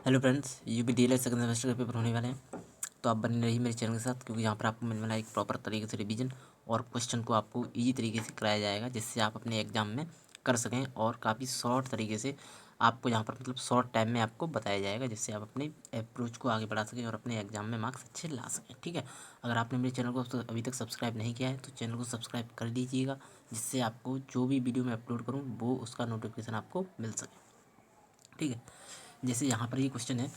Hello friends, UP DElEd second semester के paper होने वाले हैं। तो आप बने रहिए मेरे चैनल के साथ, क्योंकि यहाँ पर आपको मिलने वाला है एक प्रॉपर तरीके से रिवीजन और क्वेश्चन को आपको इजी तरीके से कराया जाएगा, जिससे आप अपने एग्जाम में कर सकें। और काफ़ी शॉर्ट तरीके से आपको यहाँ पर मतलब शॉर्ट टाइम में आपको बताया जाएगा, जिससे आप अपने अप्रोच को आगे बढ़ा सकें और अपने एग्जाम में मार्क्स अच्छे ला सकें। ठीक है, अगर आपने मेरे चैनल को अभी तक सब्सक्राइब नहीं किया है तो चैनल को सब्सक्राइब कर लीजिएगा, जिससे आपको जो भी वीडियो मैं अपलोड करूँ वो उसका नोटिफिकेशन आपको मिल सके। ठीक है, जैसे यहाँ पर ये क्वेश्चन है,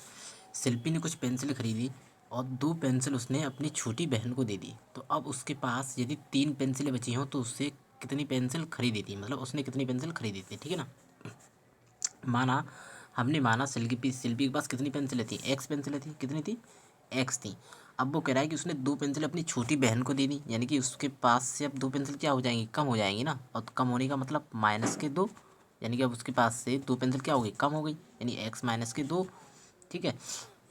शिल्पी ने कुछ पेंसिल खरीदी और 2 पेंसिल उसने अपनी छोटी बहन को दे दी। तो अब उसके पास यदि 3 पेंसिलें बची हों तो उससे कितनी पेंसिल खरीदी थी, मतलब उसने कितनी पेंसिल खरीदी थी। ठीक है ना, हमने माना शिल्पी के पास कितनी पेंसिलें थी, एक्स पेंसिलें थी। कितनी थी, एक्स थी। अब वो कह रहा है कि उसने 2 पेंसिल अपनी छोटी बहन को दे दी, यानी कि उसके पास से अब 2 पेंसिल क्या हो जाएंगी, कम हो जाएंगी ना। और कम होने का मतलब -2, यानी कि अब उसके पास से 2 पेंसिल क्या हो गई, कम हो गई, यानी x-2। ठीक है,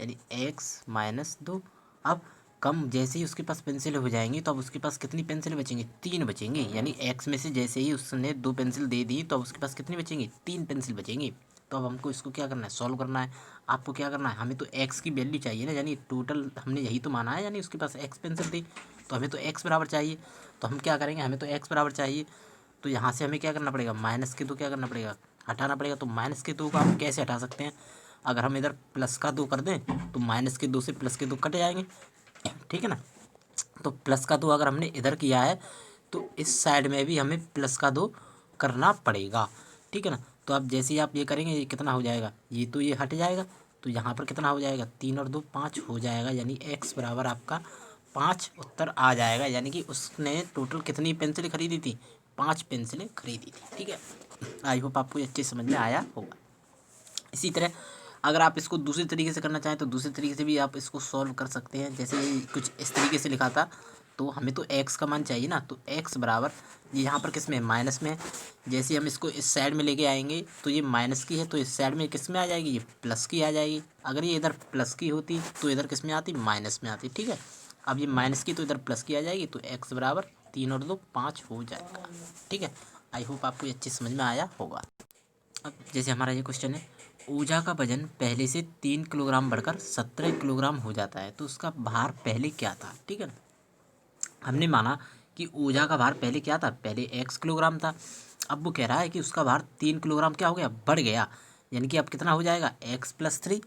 यानी x-2। अब कम जैसे ही उसके पास पेंसिल हो जाएंगी तो अब उसके पास कितनी पेंसिल बचेंगी, 3 बचेंगी। यानी x में से जैसे ही उसने 2 पेंसिल दे दी तो अब उसके पास कितनी बचेंगी, 3 पेंसिल बचेंगी। तो अब हमको इसको क्या करना है, सॉल्व करना है। आपको क्या करना है, हमें तो x की वैल्यू चाहिए ना, यानी टोटल हमने यही तो माना है, यानी उसके पास x पेंसिल थी तो हमें तो x बराबर चाहिए। तो हम क्या करेंगे, हमें तो x बराबर चाहिए, तो यहाँ से हमें क्या करना पड़ेगा, -2 क्या करना पड़ेगा, हटाना पड़ेगा। तो -2 को आप कैसे हटा सकते हैं, अगर हम इधर +2 कर दें तो -2 से +2 कट जाएंगे। ठीक है ना, तो +2 अगर हमने इधर किया है तो इस साइड में भी हमें +2 करना पड़ेगा। ठीक है ना, तो अब जैसे ही आप ये करेंगे ये कितना हो जाएगा, ये तो ये हट जाएगा, तो यहाँ पर कितना हो जाएगा, 3 और 2 5 हो जाएगा, यानी x बराबर आपका 5 उत्तर आ जाएगा। यानी कि उसने टोटल कितनी पेंसिल खरीदी थी, 5 पेंसिलें खरीदी थी। ठीक है, आई होप आपको ये अच्छे समझ में आया होगा। इसी तरह अगर आप इसको दूसरे तरीके से करना चाहें तो दूसरे तरीके से भी आप इसको सॉल्व कर सकते हैं। जैसे कुछ इस तरीके से लिखा था, तो हमें तो x का मान चाहिए ना, तो x बराबर ये यहाँ पर किस में, माइनस में है। जैसे हम इसको इस साइड में लेके आएंगे तो ये माइनस की है, तो इस साइड में किस में आ जाएगी, ये प्लस की आ जाएगी। अगर ये इधर प्लस की होती तो इधर किस में आती, माइनस में आती। ठीक है, अब ये माइनस की तो इधर प्लस की आ जाएगी, तो x बराबर 3 और 2 5 हो जाएगा। ठीक है, आई होप आपको ये अच्छी समझ में आया होगा। अब जैसे हमारा ये क्वेश्चन है, ऊर्जा का वजन पहले से 3 किलोग्राम बढ़कर 17 किलोग्राम हो जाता है, तो उसका भार पहले क्या था। ठीक है ना, हमने माना कि ऊर्जा का भार पहले क्या था, पहले x किलोग्राम था। अब वो कह रहा है कि उसका भार 3 किलोग्राम क्या हो गया, बढ़ गया। यानी कि अब कितना हो जाएगा, x+3।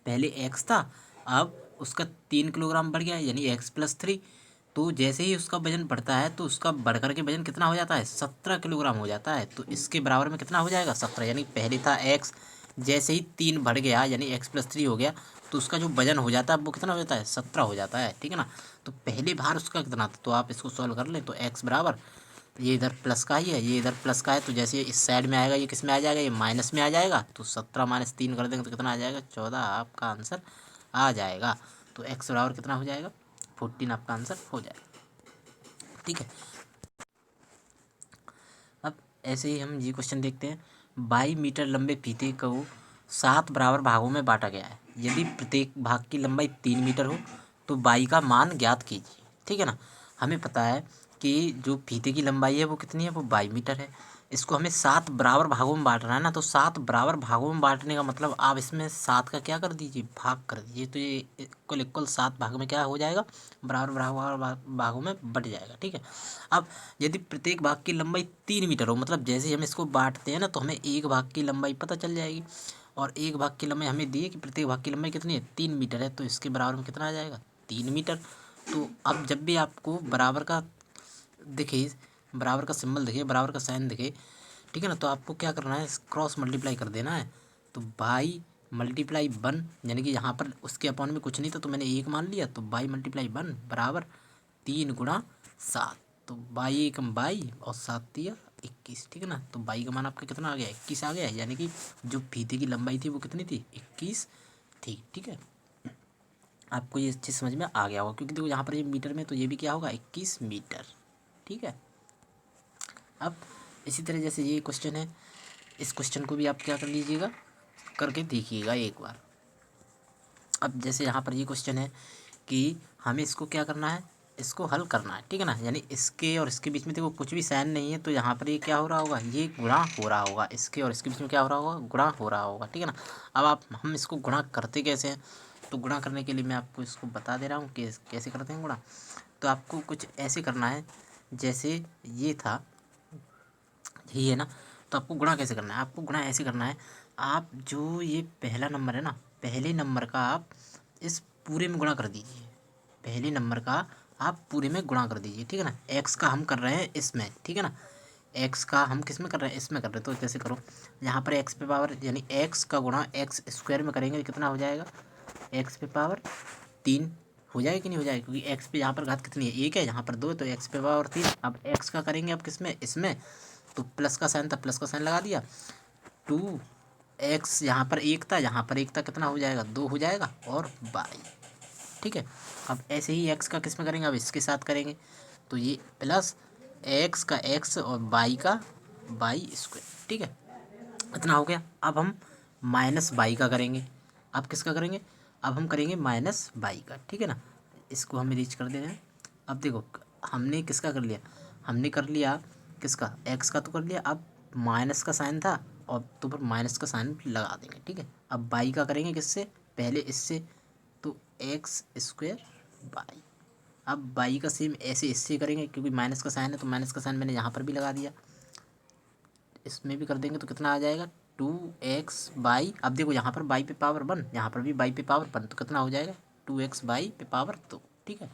पहले x था, अब उसका 3 किलोग्राम बढ़ गया, यानी x+3। तो जैसे ही उसका वजन बढ़ता है तो उसका बढ़कर के वजन कितना हो जाता है, 17 किलोग्राम हो जाता है। तो इसके बराबर में कितना हो जाएगा, 17। यानी पहले था x, जैसे ही 3 बढ़ गया यानी x+3 हो गया, तो उसका जो वजन हो जाता है वो कितना हो जाता है, 17 हो जाता है। ठीक है ना, तो पहले भार उसका कितना था, तो आप इसको सॉल्व कर लें। तो x बराबर, ये इधर प्लस का ही है, ये इधर प्लस का है, तो जैसे इस साइड में आएगा ये किस में आ जाएगा, ये माइनस में आ जाएगा। तो 17 - 3 कर देंगे तो कितना आ जाएगा, 14 आपका आंसर आ जाएगा। तो x बराबर कितना हो जाएगा, 14 आपका आंसर हो जाएगा। ठीक है, अब ऐसे ही हम ये क्वेश्चन देखते हैं, 22 मीटर लंबे फीते को 7 बराबर भागों में बांटा गया है। यदि प्रत्येक भाग की लंबाई 3 मीटर हो तो बाई का मान ज्ञात कीजिए। ठीक है ना, हमें पता है कि जो फीते की लंबाई है वो कितनी है, वो 22 मीटर है। इसको हमें 7 बराबर भागों में बांटना है ना, तो 7 बराबर भागों में बांटने का मतलब आप इसमें 7 का क्या कर दीजिए, भाग कर दीजिए। तो ये इक्वल इक्वल 7 भाग में क्या हो जाएगा, बराबर बराबर भागों में बट जाएगा। ठीक है, अब यदि प्रत्येक भाग की लंबाई 3 मीटर हो, मतलब जैसे ही हम इसको बांटते हैं ना तो हमें एक भाग की लंबाई पता चल जाएगी, और एक भाग की लंबाई हमें दी है कि प्रत्येक भाग की लंबाई कितनी है, 3 मीटर है। तो इसके बराबर में कितना आ जाएगा, 3 मीटर। तो अब जब भी आपको बराबर का दिखे, बराबर का सिंबल दिखे, बराबर का साइन दिखे, ठीक है ना, तो आपको क्या करना है, क्रॉस मल्टीप्लाई कर देना है। तो 22 × 1, यानी कि यहाँ पर उसके अपॉन में कुछ नहीं था तो मैंने 1 मान लिया, तो 22 × 1 बराबर 3 × 7। तो 22 और 7 × 3 = 21। ठीक है ना, तो 22 का मान आपका कितना आ गया, 21 आ गया, यानी कि जो फीते की लंबाई थी वो कितनी थी, 21 थी। ठीक है, आपको ये अच्छे समझ में आ गया होगा, क्योंकि देखो यहाँ पर ये मीटर में तो ये भी क्या होगा, 21 मीटर। ठीक है, अब इसी तरह जैसे ये क्वेश्चन है, इस क्वेश्चन को भी आप क्या कर लीजिएगा, करके देखिएगा एक बार। अब जैसे यहाँ पर ये क्वेश्चन है कि हमें इसको क्या करना है, इसको हल करना है, ठीक है ना। यानी इसके और इसके बीच में देखो कुछ भी साइन नहीं है, तो यहाँ पर ये क्या हो रहा होगा, ये गुणा हो रहा होगा। इसके और इसके बीच में क्या हो रहा होगा, गुणा हो रहा होगा, ठीक है ना। अब हम इसको गुणा करते कैसे हैं, तो गुणा करने के लिए मैं आपको इसको बता दे रहा हूँ कि कैसे करते हैं गुणा। तो आपको कुछ ऐसे करना है, जैसे ये था, यही है ना। तो आपको गुणा कैसे करना है, आपको गुणा ऐसे करना है, आप जो ये पहला नंबर है ना, पहले नंबर का आप इस पूरे में गुणा कर दीजिए। पहले नंबर का आप पूरे में गुणा कर दीजिए, ठीक है ना। एक्स का हम कर रहे हैं इसमें, ठीक है ना। एक्स का हम किस में कर रहे हैं, इसमें कर रहे हैं। तो कैसे करो, यहाँ पर एक्स पे पावर यानी एक्स का गुणा एक्स स्क्वायर में करेंगे, कितना हो जाएगा, एक्स पे पावर 3 हो जाएगा कि नहीं हो जाएगा, क्योंकि एक्स पे यहाँ पर घात कितनी है, 1 है, यहाँ पर 2 है, तो एक्स पे पावर 3। अब एक्स का करेंगे अब किस में, इसमें, तो प्लस का साइन था, प्लस का साइन लगा दिया। 2x, यहाँ पर 1 था, यहाँ पर 1 था, कितना हो जाएगा, 2 हो जाएगा, और y, ठीक है। अब ऐसे ही x का किस में करेंगे, अब इसके साथ करेंगे, तो ये प्लस x का x और y का y स्क्वायर, ठीक है, इतना हो गया। अब हम माइनस बाई का करेंगे, अब किसका करेंगे, अब हम करेंगे माइनस बाई का, ठीक है ना। इसको हम रीच कर दे रहे हैं। अब देखो हमने किसका कर लिया, हमने कर लिया किसका, एक्स का तो कर लिया। अब माइनस का साइन था, और तो पर माइनस का साइन लगा देंगे, ठीक है। अब बाई का करेंगे किससे, पहले इससे, तो एक्स स्क्वायर बाई। अब बाई का सेम ऐसे इससे करेंगे, क्योंकि माइनस का साइन है, तो माइनस का साइन मैंने यहाँ पर भी लगा दिया, इसमें भी कर देंगे, तो कितना आ जाएगा, 2x बाई। अब देखो यहाँ पर बाई पे पावर 1, यहाँ पर भी बाई पे पावर 1, तो कितना हो जाएगा, 2x बाई पे पावर 2, ठीक है।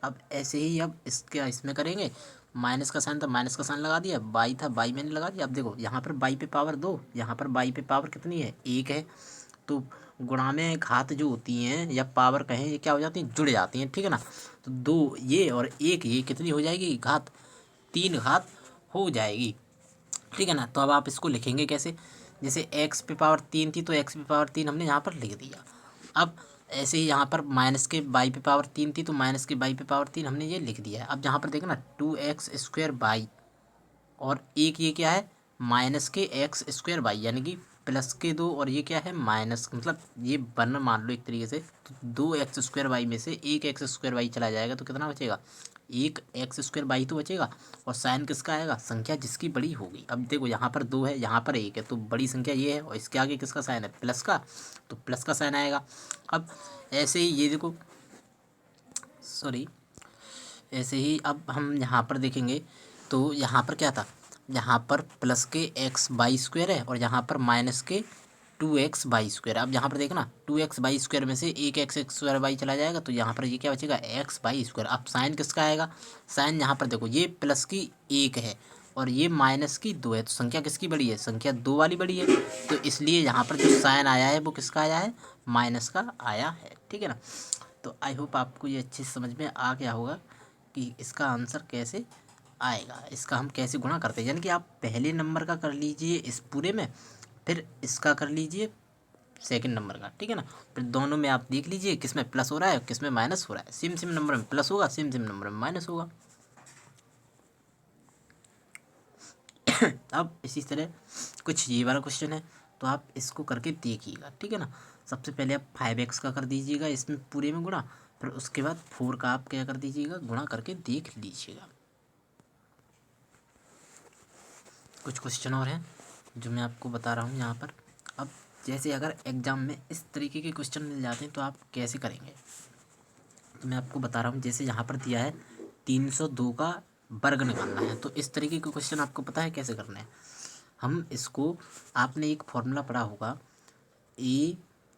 अब ऐसे ही अब इसके इसमें करेंगे, माइनस का साइन था, माइनस का साइन लगा दिया, बाई था, बाई मैंने लगा दिया। अब देखो यहाँ पर बाई पे पावर 2, यहाँ पर बाई पे पावर कितनी है, 1 है, तो गुणा में घात जो होती हैं या पावर कहें, ये क्या हो जाती हैं, जुड़ जाती हैं, ठीक है ना। तो 2 ये और 1 ये कितनी हो जाएगी, घात, 3 घात हो जाएगी, ठीक है ना। तो अब आप इसको लिखेंगे कैसे, जैसे एक्स पे पावर 3 थी, तो एक्स पे पावर 3 हमने यहाँ पर लिख दिया। अब ऐसे ही यहाँ पर माइनस के बाई पे पावर 3 थी, तो माइनस के बाई पे पावर 3 हमने ये लिख दिया है। अब यहाँ पर देखना 2x स्क्वायर बाई, और एक ये क्या है, माइनस के एक्स स्क्वायर बाई, यानी कि प्लस के 2, और ये क्या है, माइनस, मतलब ये वन मान लो एक तरीके से। तो 2x स्क्वायर बाई में से एक एक्स स्क्वायर बाई चला जाएगा, तो कितना बचेगा, एक एक्स स्क्वायर बाई तो बचेगा। और साइन किसका आएगा, संख्या जिसकी बड़ी होगी। अब देखो यहाँ पर 2 है, यहाँ पर 1 है, तो बड़ी संख्या ये है, और इसके आगे किसका साइन है, प्लस का, तो प्लस का साइन आएगा। अब ऐसे ही ये देखो, सॉरी, ऐसे ही अब हम यहाँ पर देखेंगे, तो यहाँ पर क्या था, यहाँ पर प्लस के एक्स बाई स्क्वायर है, और यहाँ पर माइनस के 2x बाई स्क्वायर। अब यहाँ पर देखना 2x बाई स्क्वायर में से एक एक्स स्क्वायर बाई चला जाएगा, तो यहाँ पर ये क्या बचेगा, एक्स बाई स्क्वायर। अब साइन किसका आएगा, साइन यहाँ पर देखो ये प्लस की 1 है, और ये माइनस की 2 है, तो संख्या किसकी बड़ी है, संख्या 2 वाली बड़ी है, तो इसलिए यहाँ पर जो साइन आया है वो किसका आया है, माइनस का आया है, ठीक है ना। तो आई होप आपको ये अच्छे से समझ में आ गया होगा कि इसका आंसर कैसे आएगा, इसका हम कैसे गुणा करते हैं। यानी कि आप पहले नंबर का कर लीजिए इस पूरे में, फिर इसका कर लीजिए सेकंड नंबर का, ठीक है ना। फिर दोनों में आप देख लीजिए किस में प्लस हो रहा है, किस में माइनस हो रहा है। सेम सेम नंबर में प्लस होगा, सेम सेम नंबर में माइनस होगा। अब इसी तरह कुछ ये वाला क्वेश्चन है, तो आप इसको करके देखिएगा, ठीक है ना। सबसे पहले आप 5x का कर दीजिएगा इसमें पूरे में गुणा, फिर उसके बाद 4 का आप क्या कर दीजिएगा, गुणा करके देख लीजिएगा। कुछ क्वेश्चन और हैं जो मैं आपको बता रहा हूँ यहाँ पर। अब जैसे अगर एग्ज़ाम में इस तरीके के क्वेश्चन मिल जाते हैं तो आप कैसे करेंगे, तो मैं आपको बता रहा हूँ। जैसे यहाँ पर दिया है 302 का वर्ग निकालना है, तो इस तरीके के क्वेश्चन आपको पता है कैसे करना है। हम इसको, आपने एक फॉर्मूला पढ़ा होगा, ए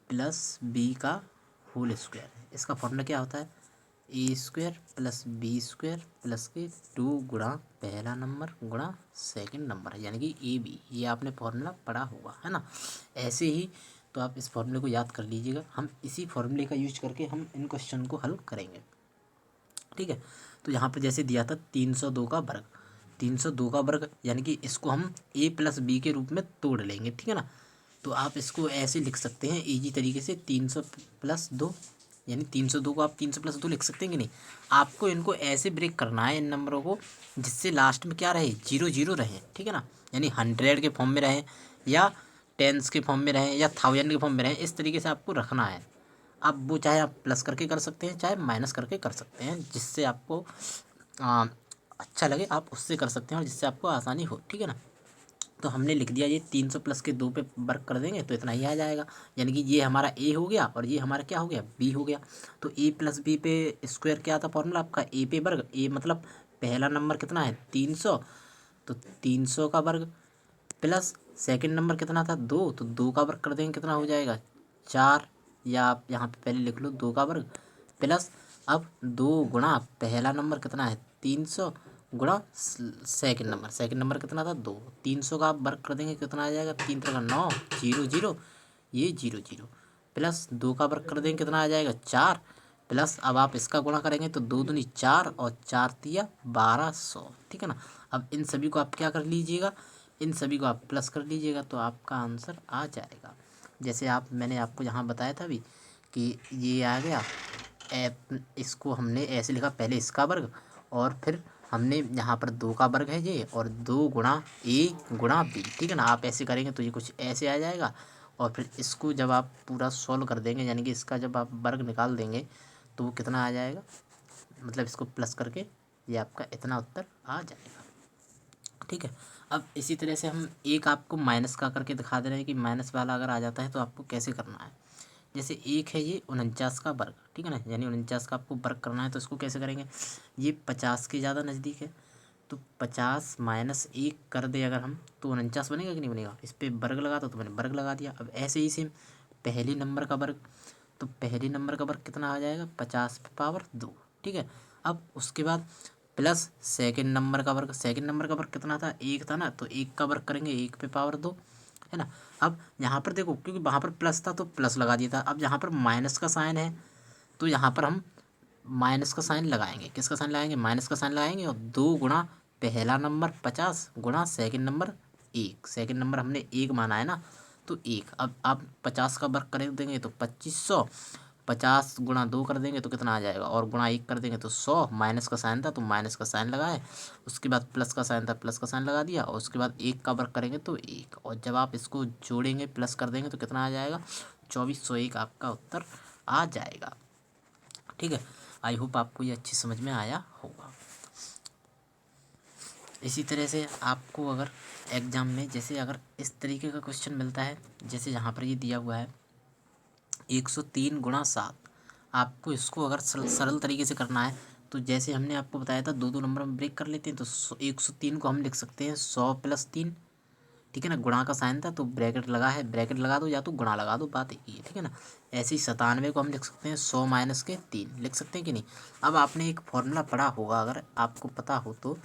प्लस बी का होल स्क्वायर। इसका फॉर्मूला क्या होता है, A square plus B square plus के 2 गुणा पहला नंबर गुणा सेकंड नंबर, यानी कि ए बी। ये आपने फॉर्मूला पढ़ा होगा, है ना। ऐसे ही तो आप इस फॉर्मूले को याद कर लीजिएगा, हम इसी फॉर्मूले का यूज करके हम इन क्वेश्चन को हल करेंगे, ठीक है। तो यहाँ पर जैसे दिया था 302 का वर्ग, 302 का वर्ग यानी कि इसको हम ए प्लस बी के रूप में तोड़ लेंगे, ठीक है ना। तो आप इसको ऐसे लिख सकते हैं इजी तरीके से, 300 प्लस 2, यानी 302 को आप 300 प्लस 2 लिख सकते हैं कि नहीं। आपको इनको ऐसे ब्रेक करना है इन नंबरों को, जिससे लास्ट में क्या रहे, 0 0 रहे, ठीक है ना। यानी 100 के फॉर्म में रहे, या टेंस के फॉर्म में रहे, या 1000 के फॉर्म में रहे, इस तरीके से आपको रखना है। अब वो चाहे आप प्लस करके कर सकते हैं चाहे माइनस करके कर सकते हैं, जिससे आपको आ, अच्छा लगे आप उससे कर सकते हैं और जिससे आपको आसानी हो, ठीक है ना। तो हमने लिख दिया ये 300 प्लस के 2 पे वर्क कर देंगे तो इतना ही आ जाएगा, यानी कि ये हमारा ए हो गया और ये हमारा क्या हो गया, बी हो गया। तो ए प्लस बी पे स्क्वायर क्या था फॉर्मूला आपका, ए पे वर्ग, ए मतलब पहला नंबर कितना है 300, तो 300 का वर्ग प्लस सेकंड नंबर कितना था 2, तो 2 का वर्ग कर देंगे कितना हो जाएगा 4, या आप यहाँ पे पहले लिख लो 2 का वर्ग प्लस अब 2 गुणा पहला नंबर कितना है 300 गुणा सेकंड नंबर कितना था 2, 300 का आप वर्ग कर देंगे कितना आ जाएगा 3×9 जीरो जीरो, ये जीरो जीरो प्लस 2 का वर्ग कर देंगे कितना आ जाएगा 4, प्लस अब आप इसका गुणा करेंगे तो 2 दूनी 4 और 4 तिया 1200, ठीक है ना। अब इन सभी को आप क्या कर लीजिएगा, इन सभी को आप प्लस कर लीजिएगा तो आपका आंसर आ जाएगा। जैसे मैंने आपको यहाँ बताया था अभी कि ये आ गया इसको हमने ऐसे लिखा, पहले इसका वर्ग और फिर हमने यहाँ पर 2 का वर्ग है ये और 2 गुणा ए गुणा बी, ठीक है ना। आप ऐसे करेंगे तो ये कुछ ऐसे आ जाएगा और फिर इसको जब आप पूरा सॉल्व कर देंगे यानी कि इसका जब आप वर्ग निकाल देंगे तो वो कितना आ जाएगा, मतलब इसको प्लस करके ये आपका इतना उत्तर आ जाएगा, ठीक है। अब इसी तरह से हम एक आपको माइनस का करके दिखा दे रहे हैं कि माइनस वाला अगर आ जाता है तो आपको कैसे करना है। जैसे एक है ये 49 का वर्ग, ठीक है ना, यानी 49 का आपको वर्ग करना है तो इसको कैसे करेंगे, ये 50 के ज़्यादा नज़दीक है तो 50 माइनस 1 कर दे अगर हम तो 49 बनेगा कि नहीं बनेगा, इस पर वर्ग लगा तो मैंने वर्ग लगा दिया। अब ऐसे ही सेम पहले नंबर का वर्ग, तो पहले नंबर का वर्ग कितना आ जाएगा 50 पे पावर 2, ठीक है। अब उसके बाद प्लस सेकंड नंबर का वर्ग, सेकंड नंबर का वर्ग कितना था 1 था ना, तो 1 का वर्ग करेंगे 1 पे पावर 2, है ना। अब यहाँ पर देखो क्योंकि वहाँ पर प्लस था तो प्लस लगा दिया था, अब यहाँ पर माइनस का साइन है तो यहाँ पर हम माइनस का साइन लगाएंगे, किसका साइन लगाएंगे माइनस का साइन लगाएंगे और 2 गुणा पहला नंबर 50 गुणा सेकंड नंबर 1, सेकंड नंबर हमने 1 माना है ना तो 1। अब आप 50 का वर्ग कर देंगे तो 2500, 50 गुणा 2 कर देंगे तो कितना आ जाएगा और गुणा 1 कर देंगे तो 100, माइनस का साइन था तो माइनस का साइन लगाए, उसके बाद प्लस का साइन था प्लस का साइन लगा दिया और उसके बाद 1 का वर्ग करेंगे तो 1, और जब आप इसको जोड़ेंगे प्लस कर देंगे तो कितना आ जाएगा 2401 आपका उत्तर आ जाएगा, ठीक है। आई होप आपको ये अच्छी समझ में आया होगा। इसी तरह से आपको अगर एग्ज़ाम में जैसे अगर इस तरीके का क्वेश्चन मिलता है, जैसे यहाँ पर ये दिया हुआ है 103×7, आपको इसको अगर सरल तरीके से करना है तो जैसे हमने आपको बताया था 2 2 नंबर में ब्रेक कर लेते हैं तो 103 को हम लिख सकते हैं 100+3, ठीक है ना। गुणा का साइन था तो ब्रैकेट लगा है, ब्रैकेट लगा दो या तो गुणा लगा दो, बात एक ही है, ठीक है ना। ऐसे ही 97 को हम लिख सकते हैं 100-3 लिख सकते हैं कि नहीं। अब आपने एक फॉर्मूला पढ़ा होगा अगर आपको पता हो तो,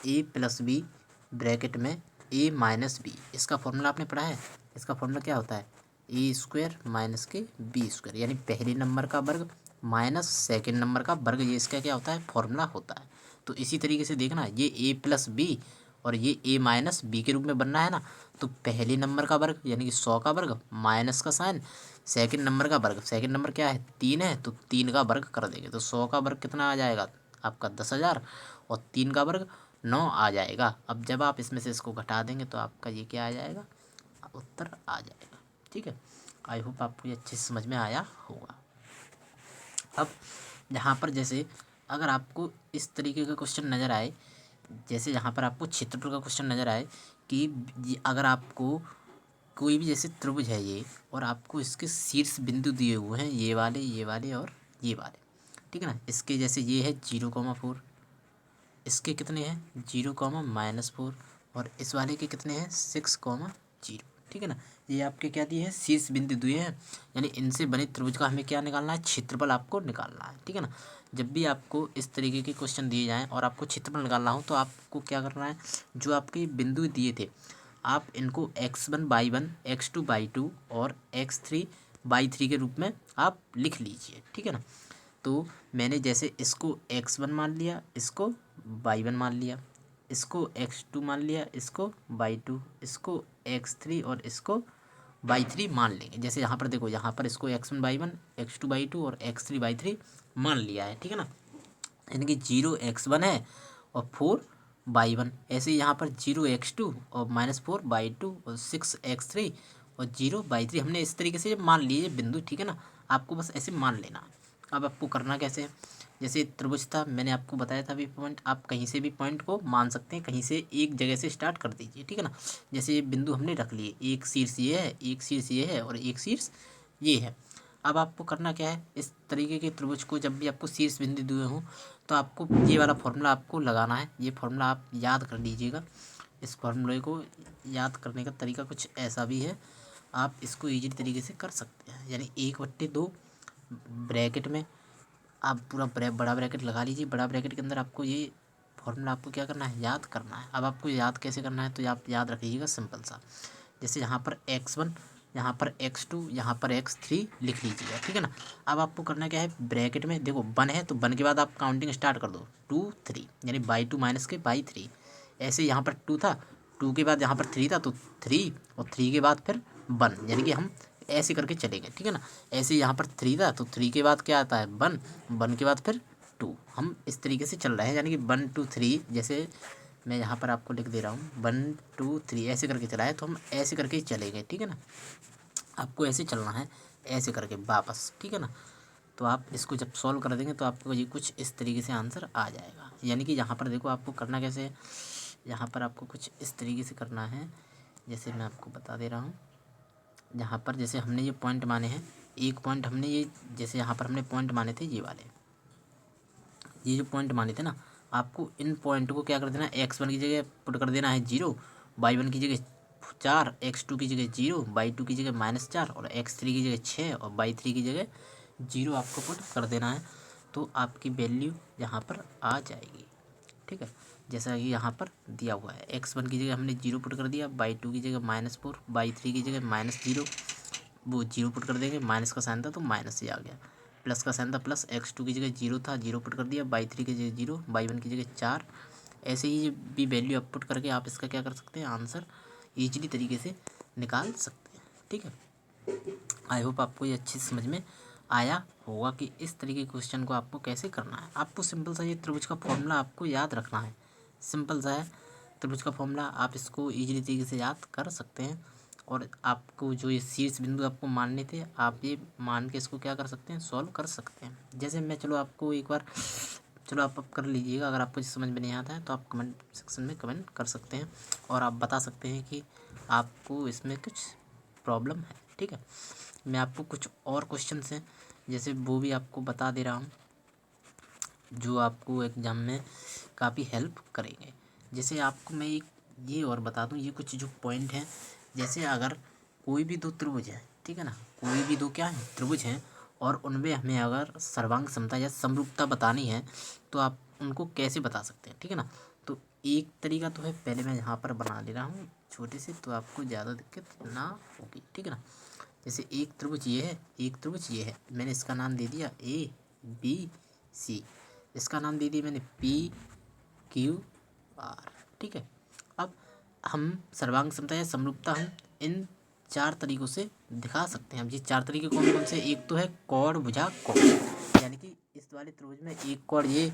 a+b ब्रैकेट में a-b, इसका फॉर्मूला आपने पढ़ा है। इसका फॉर्मूला क्या होता है a² - b², यानी पहले नंबर का वर्ग माइनस सेकेंड नंबर का वर्ग, ये इसका क्या होता है फॉर्मूला होता है। तो इसी तरीके से देखना ये a+b और ये a-b के रूप में बनना है ना, तो पहले नंबर का वर्ग यानी कि 100 का वर्ग माइनस का साइन सेकंड नंबर का वर्ग, सेकंड नंबर क्या है 3 है तो 3 का वर्ग कर देंगे तो 100 का वर्ग कितना आ जाएगा आपका 10,000 और 3 का वर्ग 9 आ जाएगा। अब जब आप इसमें से इसको घटा देंगे तो आपका ये क्या आ जाएगा उत्तर आ जाएगा, ठीक है। आई होप आपको ये अच्छे से समझ में आया होगा। अब यहाँ पर जैसे अगर आपको इस तरीके का क्वेश्चन नज़र आए, जैसे यहाँ पर आपको क्षेत्रफल का क्वेश्चन नज़र आए कि अगर आपको कोई भी जैसे त्रिभुज है ये और आपको इसके शीर्ष बिंदु दिए हुए हैं ये वाले और ये वाले, ठीक है ना। इसके जैसे ये है 0,4, इसके कितने हैं 0,-4 और इस वाले के कितने हैं 6,0, ठीक है ना। ये आपके क्या दिए हैं शीर्ष बिंदु दिए हैं, यानी इनसे बने त्रिभुज का हमें क्या निकालना है क्षेत्रफल आपको निकालना है, ठीक है ना। जब भी आपको इस तरीके के क्वेश्चन दिए जाएँ और आपको क्षेत्रफल निकालना हो तो आपको क्या करना है, जो आपके बिंदु दिए थे आप इनको x1/1 x2/2 और x3/3 के रूप में आप लिख लीजिए, ठीक है ना। तो मैंने जैसे इसको x1 मान लिया, इसको y1 मान लिया, इसको x2 मान लिया, इसको y2, इसको x3 और इसको y3 मान लेंगे। जैसे यहाँ पर देखो यहाँ पर इसको x1/1 x2/2 और x3/3 मान लिया है, ठीक है ना। यानी कि 0x1 है और 4/1, ऐसे ही यहाँ पर 0x2 और -4/2 और 6x3 और 0/3 हमने इस तरीके से मान लिए बिंदु, ठीक है ना। आपको बस ऐसे मान लेना। अब आपको करना कैसे है, जैसे त्रिभुज था, मैंने आपको बताया था अभी पॉइंट, आप कहीं से भी पॉइंट को मान सकते हैं, कहीं से एक जगह से स्टार्ट कर दीजिए, ठीक है ना। जैसे ये बिंदु हमने रख लिए, एक शीर्ष ये है, एक शीर्ष ये है और एक शीर्ष ये है। अब आपको करना क्या है, इस तरीके के त्रिभुज को जब भी आपको शीर्ष बिंदु दिए हों तो आपको ये वाला फॉर्मूला आपको लगाना है। ये फॉर्मूला आप याद कर लीजिएगा। इस फॉर्मूले को याद करने का तरीका कुछ ऐसा भी है, आप इसको ईजी तरीके से कर सकते हैं। यानी 1/2 ब्रैकेट में आप पूरा बड़ा ब्रैकेट लगा लीजिए। बड़ा ब्रैकेट के अंदर आपको ये फॉर्मूला आपको क्या करना है, याद करना है। अब आपको याद कैसे करना है, तो आप याद रखिएगा सिंपल सा। जैसे यहाँ पर x1, यहाँ पर x2, यहाँ पर x3 लिख लीजिएगा, ठीक है ना। अब आपको करना क्या है, ब्रैकेट में देखो 1 है तो 1 के बाद आप काउंटिंग स्टार्ट कर दो, 2 3, यानी बाई 2 माइनस के बाई 3। ऐसे यहाँ पर 2 था, 2 के बाद यहाँ पर 3 था तो 3, और 3 के बाद फिर 1, यानी कि हम ऐसे करके चलेंगे, ठीक है ना। ऐसे यहाँ पर 3 था तो 3 के बाद क्या आता है 1, 1 के बाद फिर 2। हम इस तरीके से चल रहे हैं, यानी कि 1 2 3, जैसे मैं यहाँ पर आपको लिख दे रहा हूँ 1 2 3 ऐसे करके चला है, तो हम ऐसे करके ही चलेंगे, ठीक है ना। आपको ऐसे चलना है, ऐसे करके वापस, ठीक है ना। तो आप इसको जब सॉल्व कर देंगे तो आपको ये कुछ इस तरीके से आंसर आ जाएगा। यानी कि यहाँ पर देखो आपको करना कैसे है, यहाँ पर आपको कुछ इस तरीके से करना है, जैसे मैं आपको बता दे रहा हूँ। यहाँ पर जैसे हमने ये पॉइंट माने हैं, एक पॉइंट हमने ये, जैसे यहाँ पर हमने पॉइंट माने थे ये वाले, ये जो पॉइंट माने थे ना, आपको इन पॉइंट को क्या कर देना है, x1 की जगह पुट कर देना है 0, y1 की जगह 4, x2 की जगह 0, y2 की जगह -4 और x3 की जगह 6 और y3 की जगह 0 आपको पुट कर देना है। तो आपकी वैल्यू यहाँ पर आ जाएगी, ठीक है। जैसा कि यहाँ पर दिया हुआ है, x1 की जगह हमने 0 पुट कर दिया, y2 की जगह -4, y3 की जगह -0, वो 0 पुट कर देंगे, माइनस का साइन था तो माइनस ही आ गया, प्लस का साइन था प्लस, x2 की जगह 0 था, 0 पुट कर दिया, y3 की जगह 0, y1 की जगह 4। ऐसे ही भी वैल्यू आप पुट करके आप इसका क्या कर सकते हैं, आंसर ईजिली तरीके से निकाल सकते हैं, ठीक है। आई होप आपको ये अच्छी समझ में आया होगा कि इस तरीके के क्वेश्चन को आपको कैसे करना है। आपको सिंपल सा ये त्रिभुज का फॉर्मूला आपको याद रखना है, सिंपल सा है त्रिभुज का फॉर्मूला, आप इसको ईजिली तरीके से याद कर सकते हैं। और आपको जो ये शीर्ष बिंदु आपको मानने थे, आप ये मान के इसको क्या कर सकते हैं, सॉल्व कर सकते हैं। जैसे मैं चलो आपको एक बार, चलो आप अब कर लीजिएगा। अगर आपको समझ में नहीं आता है तो आप कमेंट सेक्शन में कमेंट कर सकते हैं और आप बता सकते हैं कि आपको इसमें कुछ प्रॉब्लम है, ठीक है। मैं आपको कुछ और क्वेश्चंस हैं जैसे वो भी आपको बता दे रहा हूँ, जो आपको एग्ज़ाम में काफ़ी हेल्प करेंगे। जैसे आपको मैं एक ये और बता दूँ, ये कुछ जो पॉइंट हैं, जैसे अगर कोई भी दो त्रिभुज है, ठीक है ना, कोई भी दो क्या है त्रिभुज हैं, और उनमें हमें अगर सर्वांग समता या समरूपता बतानी है तो आप उनको कैसे बता सकते हैं, ठीक है ना। तो एक तरीका तो है, पहले मैं यहाँ पर बना ले रहा हूँ छोटे से, तो आपको ज़्यादा दिक्कत ना होगी, ठीक है ना। जैसे एक त्रिभुज ये है, एक त्रिभुज ये है, मैंने इसका नाम दे दिया ABC, इसका नाम दे दिया मैंने PQR, ठीक है। अब हम सर्वांग समता या समरूपता हम इन 4 तरीक़ों से दिखा सकते हैं। अब ये 4 तरीके कौन कौन से, एक तो है कोण भुजा कोण, यानी कि इस वाले त्रिभुज में एक कोण ये,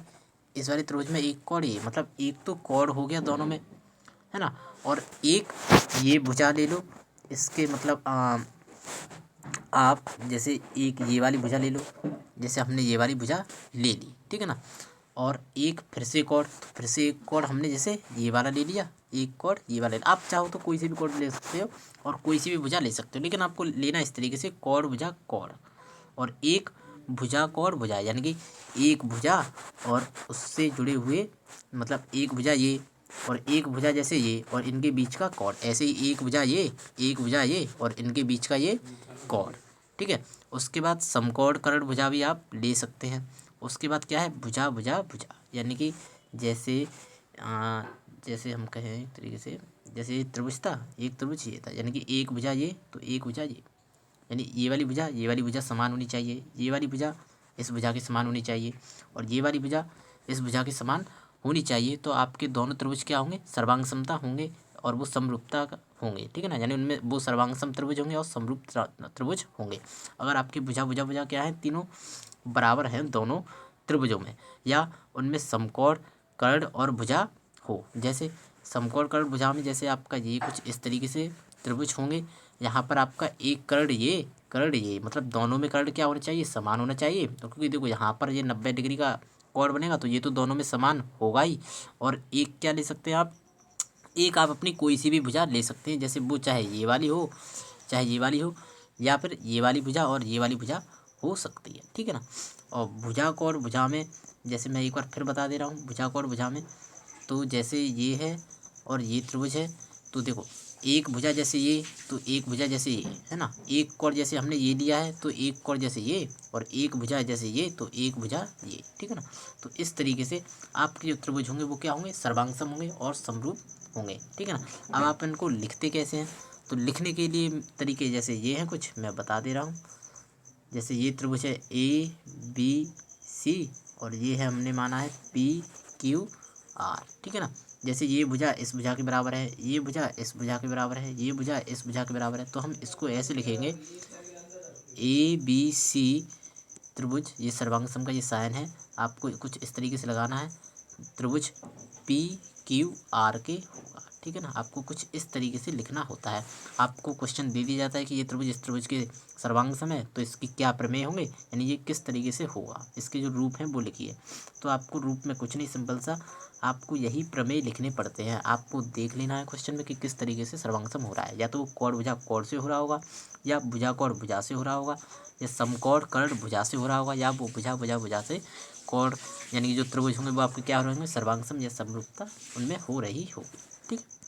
इस वाले त्रिभुज में एक कोण ये, मतलब एक तो कोण हो गया दोनों में, है ना। और एक ये भुजा ले लो, इसके मतलब आप जैसे एक ये वाली भुजा ले लो, जैसे हमने ये वाली भुजा ले ली, ठीक है ना। और एक फिर से कोण, तो फिर से एक कोण हमने जैसे ये वाला ले लिया, एक कोण ये वाला, आप चाहो तो कोई से भी कोण ले सकते हो और कोई सी भी भुजा ले सकते हो, लेकिन आपको लेना इस तरीके से कोण भुजा कोण। और एक भुजा कोण भुजा, यानी कि एक भुजा और उससे जुड़े हुए, मतलब एक भुजा ये और एक भुजा जैसे ये और इनके बीच का कोण, ऐसे ही एक भुजा ये, एक भुजा ये और इनके बीच का ये कोण, ठीक है। उसके बाद समकोण कर्ण भुजा भी आप ले सकते हैं। उसके बाद क्या है, भुजा भुजा भुजा, यानी कि जैसे जैसे हम कहें एक तरीके से, जैसे ये त्रिभुज था, एक त्रिभुज ये था, यानी कि एक भुजा ये तो एक भुजा ये, यानी ये वाली भुजा समान होनी चाहिए, ये वाली भुजा इस भुजा के समान होनी चाहिए और ये वाली भुजा इस भुजा के समान होनी चाहिए। तो आपके दोनों त्रिभुज क्या होंगे, सर्वांग समता होंगे और वो समरूपता होंगे, ठीक है ना। यानी उनमें वो सर्वांग सम त्रिभुज होंगे और समरूप त्रिभुज होंगे। अगर आपके भुजा भुजा भुजा क्या है, तीनों बराबर हैं दोनों त्रिभुजों में, या उनमें समकोण कर्ण और भुजा हो, जैसे समकोण कर्ण भुजा में जैसे आपका ये कुछ इस तरीके से त्रिभुज होंगे, यहाँ पर आपका एक कर्ण ये मतलब दोनों में कर्ण क्या होना चाहिए, समान होना चाहिए। तो क्योंकि देखो यहाँ पर ये 90 डिग्री का कोण बनेगा तो ये तो दोनों में समान होगा ही। और एक क्या ले सकते हैं आप, एक आप अपनी कोई सी भी भुजा ले सकते हैं, जैसे वो चाहे ये वाली हो, चाहे ये वाली हो, या फिर ये वाली भुजा और ये वाली भुजा हो सकती है, ठीक है ना। और भुजा को और भुजा में, जैसे मैं एक बार फिर बता दे रहा हूँ, भुजा को और भुजा में तो जैसे ये है और ये त्रिभुज है, तो देखो एक भुजा जैसे ये तो एक भुजा जैसे ये है ना, एक कोण जैसे हमने ये लिया है तो एक कोण जैसे ये, और एक भुजा जैसे ये तो एक भुजा ये, ठीक है ना। तो इस तरीके से आपके जो त्रिभुज होंगे वो क्या होंगे, सर्वांग सम होंगे और समरूप होंगे, ठीक है ना। अब आप इनको लिखते कैसे हैं, तो लिखने के लिए तरीके जैसे ये हैं कुछ, मैं बता दे रहा हूँ। जैसे ये त्रिभुज है ABC और ये है हमने माना है PQR, ठीक है ना। जैसे ये भुजा इस भुजा के बराबर है, ये भुजा इस भुजा के बराबर है, ये भुजा इस भुजा के बराबर है, तो हम इसको ऐसे लिखेंगे ABC त्रिभुज, ये सर्वांग सम का ये साइन है, आपको कुछ इस तरीके से लगाना है, त्रिभुज PQR के होगा, ठीक है ना। आपको कुछ इस तरीके से लिखना होता है। आपको क्वेश्चन दे दिया जाता है कि ये त्रिभुज इस त्रिभुज के सर्वांग सम है तो इसकी क्या प्रमेय होंगे, यानी ये किस तरीके से होगा, इसके जो रूप हैं वो लिखिए। तो आपको रूप में कुछ नहीं, सिंपल सा आपको यही प्रमेय लिखने पड़ते हैं। आपको देख लेना है क्वेश्चन में कि किस तरीके से सर्वांग सम हो रहा है, या तो वो कोण भुजा कोण से हो रहा होगा, या भुजा कोण भुजा से हो रहा होगा, या समकोण कर्ण भुजा से हो रहा होगा, या वो भुजा भुजा भुजा से कोण, यानी कि जो त्रिभुज होंगे वो आपके क्या हो रहे होंगे, सर्वांग सम या समरूपता उनमें हो रही होगी, ठीक है।